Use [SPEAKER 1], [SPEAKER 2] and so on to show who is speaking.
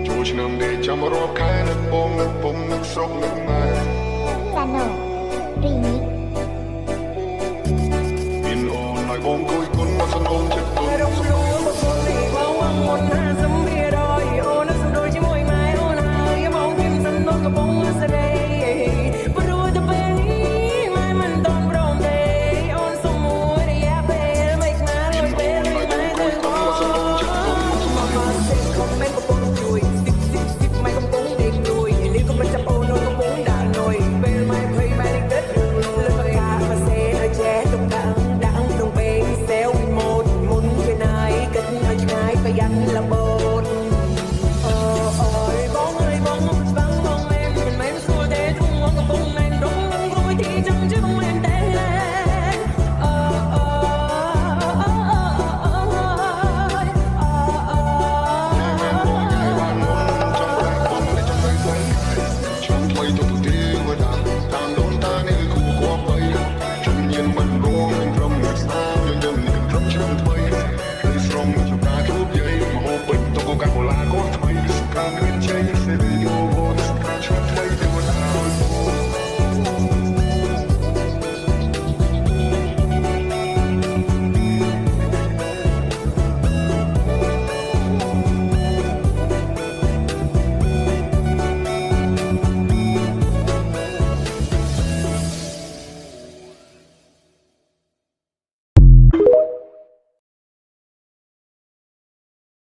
[SPEAKER 1] ចូលឆ្នាំនេះចាំរាប់ខែនឹកបងនឹកពុំនឹកស្រុកនឹកម៉ែ
[SPEAKER 2] Channel Remix
[SPEAKER 1] មានអូនឲ្យបងគួយគុណមកសនងចិត្តទុន
[SPEAKER 3] រំលងមកគុណនេះបងវងមុនណាសំភារយអូននឹងសំដូចជាមួយម៉ែអូនហើយបងគិតសំណងកំពុងស្រីព្រោះតែពេលនេះម៉ែមិនតន់ព្រមទេអូនសុំមួយរយៈពេលមិនខ្នាលមួយពេលមិនម៉ែទៅបងមកសិខមមិនកំពុងជួយស៊ីម៉ែកំពុងដេកជួយលីកំមិនចាប់អូនកំពុងដាក់នុយពេលម៉ែភ័យម៉ែនេះគិតលើកាមកសេឲ្យចេះទុកដាក់ក្នុងពេលសេវម៉ូតមុនពេលណាយគិតឲ្យឆ្ងាយប្រយ័ត្នលបូតអូយបងអើយបងមកស្បាំងបងមែនមិនមែនស្រួលទេทุ่ងងកំពុងណែនរងនឹងរួយទីចាំជឹងមែនទេអូ
[SPEAKER 1] ចាំថ្លៃទុក